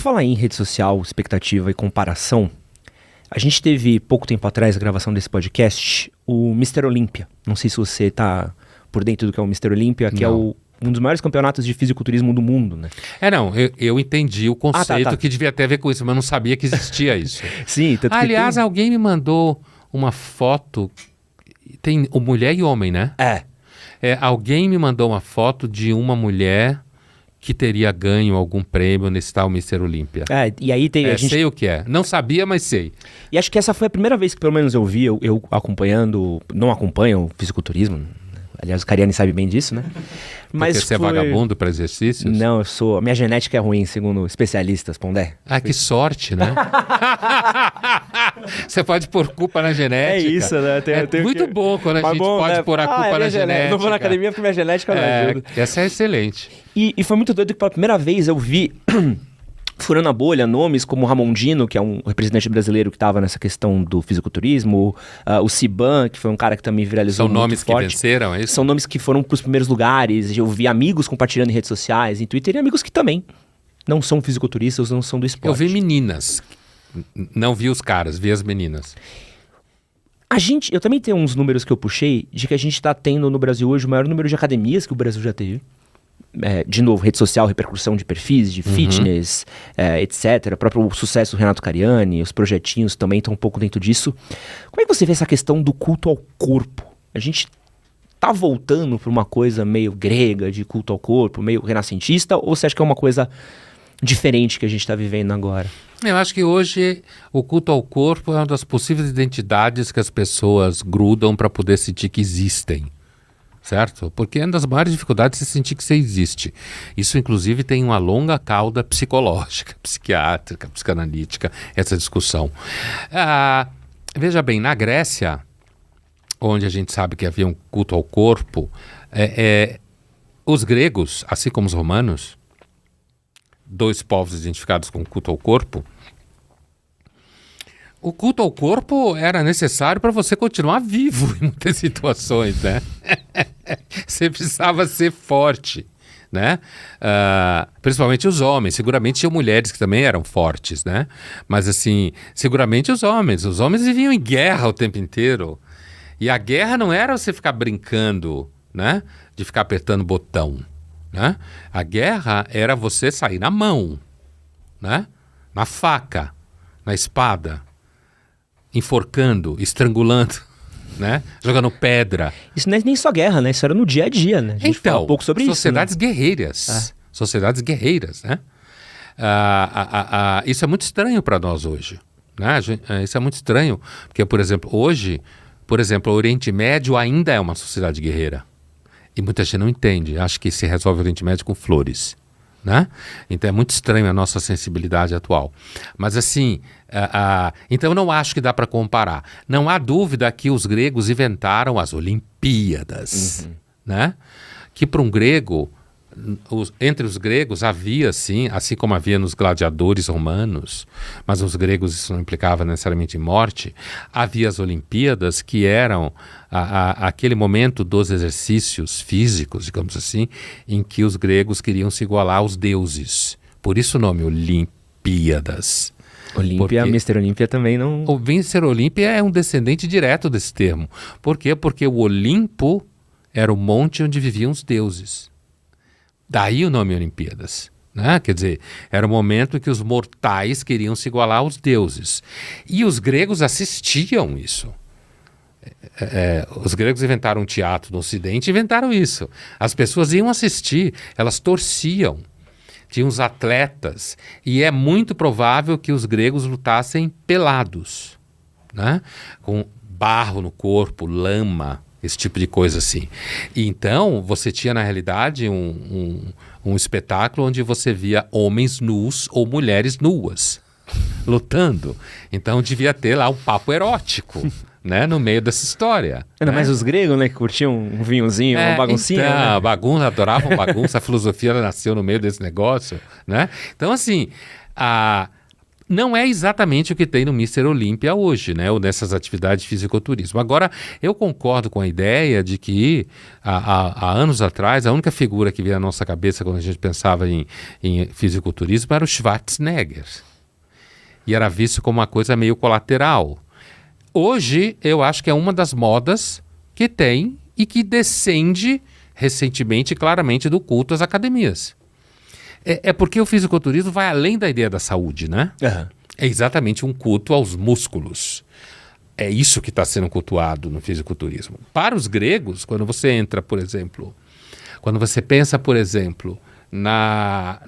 falar em rede social, expectativa e comparação, a gente teve pouco tempo atrás a gravação desse podcast, o Mr. Olympia. Não sei se você tá por dentro do que é o Mr. Olympia, que é um dos maiores campeonatos de fisiculturismo do mundo, né? Eu entendi o conceito que devia ter a ver com isso, mas não sabia que existia isso. Sim, tanto aliás, alguém me mandou uma foto, tem mulher e homem, né? Alguém me mandou uma foto de uma mulher que teria ganho algum prêmio nesse tal Mr. Olympia. E aí tem a gente... Sei o que é. Não sabia, mas sei. E acho que essa foi a primeira vez que pelo menos eu vi, eu acompanhando, não acompanho o fisiculturismo. Aliás, o Cariani sabe bem disso, né? Mas porque você é vagabundo para exercícios? Não, eu sou... Minha genética é ruim, segundo especialistas, Pondé. Que sorte, né? Você pode pôr culpa na genética. É isso, né? Muito bom quando a gente pode pôr a culpa na genética. Não vou na academia porque minha genética não ajuda. Essa é excelente. E foi muito doido que pela primeira vez eu vi... Furando a bolha, nomes como Ramondino, que é um representante brasileiro que estava nessa questão do fisiculturismo, o Siban, que foi um cara que também viralizou muito forte. São nomes que venceram, é isso? São nomes que foram para os primeiros lugares. Eu vi amigos compartilhando em redes sociais, em Twitter, e amigos que também não são fisiculturistas, não são do esporte. Eu vi meninas, não vi os caras, vi as meninas. Eu também tenho uns números que eu puxei de que a gente está tendo no Brasil hoje o maior número de academias que o Brasil já teve. De novo, rede social, repercussão de perfis, de fitness, etc. O próprio sucesso do Renato Cariani, os projetinhos também estão um pouco dentro disso. Como é que você vê essa questão do culto ao corpo? A gente tá voltando para uma coisa meio grega, de culto ao corpo, meio renascentista, ou você acha que é uma coisa diferente que a gente está vivendo agora? Eu acho que hoje o culto ao corpo é uma das possíveis identidades que as pessoas grudam para poder sentir que existem. Certo? Porque é uma das maiores dificuldades é sentir que você existe. Isso, inclusive, tem uma longa cauda psicológica, psiquiátrica, psicanalítica, essa discussão. Veja bem, na Grécia, onde a gente sabe que havia um culto ao corpo, os gregos, assim como os romanos, dois povos identificados com culto ao corpo, o culto ao corpo era necessário para você continuar vivo em muitas situações, né? Você precisava ser forte, né? Principalmente os homens. Seguramente tinham mulheres que também eram fortes, né? Mas assim, seguramente os homens. Os homens viviam em guerra o tempo inteiro. E a guerra não era você ficar brincando, né? De ficar apertando botão, né? A guerra era você sair na mão, né? Na faca, na espada, enforcando, estrangulando, né? Jogando pedra. Isso não é nem só guerra, né? Isso era no dia a dia, né? A gente fala um pouco sobre sociedades isso, né? guerreiras. Sociedades guerreiras, né? Isso é muito estranho para nós hoje, né? Isso é muito estranho, porque, por exemplo, hoje, o Oriente Médio ainda é uma sociedade guerreira. E muita gente não entende. Acha que se resolve o Oriente Médio com flores, né? Então é muito estranho a nossa sensibilidade atual. Mas assim, então eu não acho que dá para comparar. Não há dúvida que os gregos inventaram as Olimpíadas, né? Que para um grego, entre os gregos havia sim, assim como havia nos gladiadores romanos, mas os gregos isso não implicava necessariamente em morte, havia as Olimpíadas que eram aquele momento dos exercícios físicos, digamos assim, em que os gregos queriam se igualar aos deuses. Por isso o nome Olimpíadas. Olímpia, Mr. Olympia também não... O Mr. Olympia é um descendente direto desse termo. Por quê? Porque o Olimpo era o monte onde viviam os deuses. Daí o nome Olimpíadas, né? Quer dizer, era o momento em que os mortais queriam se igualar aos deuses. E os gregos assistiam isso. Os gregos inventaram um teatro no Ocidente e inventaram isso. As pessoas iam assistir, elas torciam. Tinha os atletas. E é muito provável que os gregos lutassem pelados, né? Com barro no corpo, lama, esse tipo de coisa assim. E então, você tinha, na realidade, um espetáculo onde você via homens nus ou mulheres nuas lutando. Então, devia ter lá um papo erótico, né, no meio dessa história. Ainda mais os gregos, né, que curtiam um vinhozinho, uma baguncinha. Então, né? Bagunça, adoravam bagunça, a filosofia nasceu no meio desse negócio, né? Então, assim, não é exatamente o que tem no Mr. Olímpia hoje, né? Ou nessas atividades de fisiculturismo. Agora, eu concordo com a ideia de que há anos atrás, a única figura que veio à nossa cabeça quando a gente pensava em fisiculturismo era o Schwarzenegger. E era visto como uma coisa meio colateral. Hoje, eu acho que é uma das modas que tem e que descende recentemente, claramente, do culto às academias. É porque o fisiculturismo vai além da ideia da saúde, né? Uhum. É exatamente um culto aos músculos. É isso que está sendo cultuado no fisiculturismo. Para os gregos, quando você entra, por exemplo, quando você pensa, por exemplo,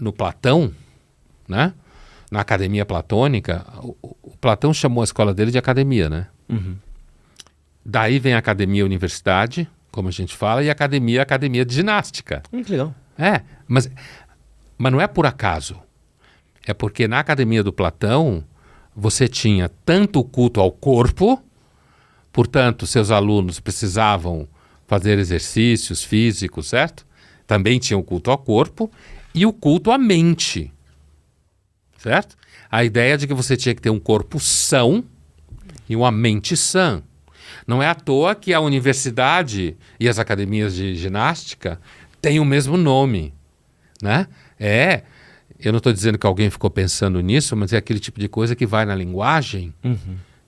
no Platão, né? Na academia platônica, o Platão chamou a escola dele de academia, né? Uhum. Daí vem a academia universidade, como a gente fala, e a academia de ginástica. Que legal. Mas não é por acaso. É porque na academia do Platão você tinha tanto o culto ao corpo, portanto, seus alunos precisavam fazer exercícios físicos, certo? Também tinha o culto ao corpo e o culto à mente, certo? A ideia de que você tinha que ter um corpo são e uma mente sã. Não é à toa que a universidade e as academias de ginástica têm o mesmo nome, né? Eu não estou dizendo que alguém ficou pensando nisso, mas é aquele tipo de coisa que vai na linguagem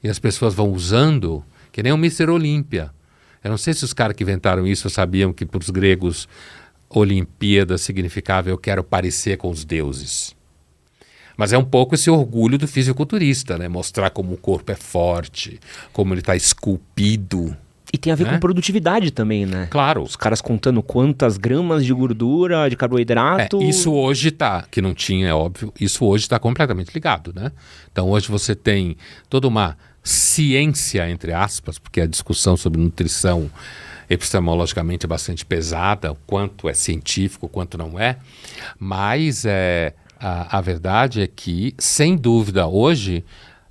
e as pessoas vão usando, que nem o Mr. Olímpia. Eu não sei se os caras que inventaram isso sabiam que para os gregos Olimpíada significava eu quero parecer com os deuses. Mas é um pouco esse orgulho do fisiculturista, né? Mostrar como o corpo é forte, como ele está esculpido. E tem a ver com produtividade também, né? Claro. Os caras contando quantas gramas de gordura, de carboidrato. Isso hoje tá, que não tinha, é óbvio, isso hoje está completamente ligado, né? Então hoje você tem toda uma ciência, entre aspas, porque a discussão sobre nutrição epistemologicamente é bastante pesada, o quanto é científico, o quanto não é, mas a verdade é que, sem dúvida, hoje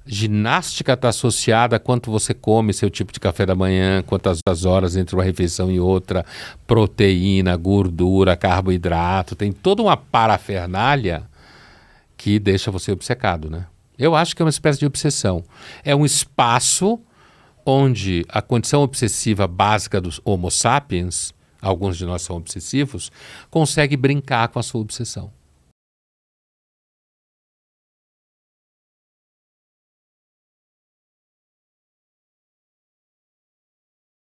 ginástica está associada a quanto você come, seu tipo de café da manhã, quantas horas entre uma refeição e outra, proteína, gordura, carboidrato, tem toda uma parafernália que deixa você obcecado, né? Eu acho que é uma espécie de obsessão. É um espaço onde a condição obsessiva básica dos Homo sapiens, alguns de nós são obsessivos, consegue brincar com a sua obsessão.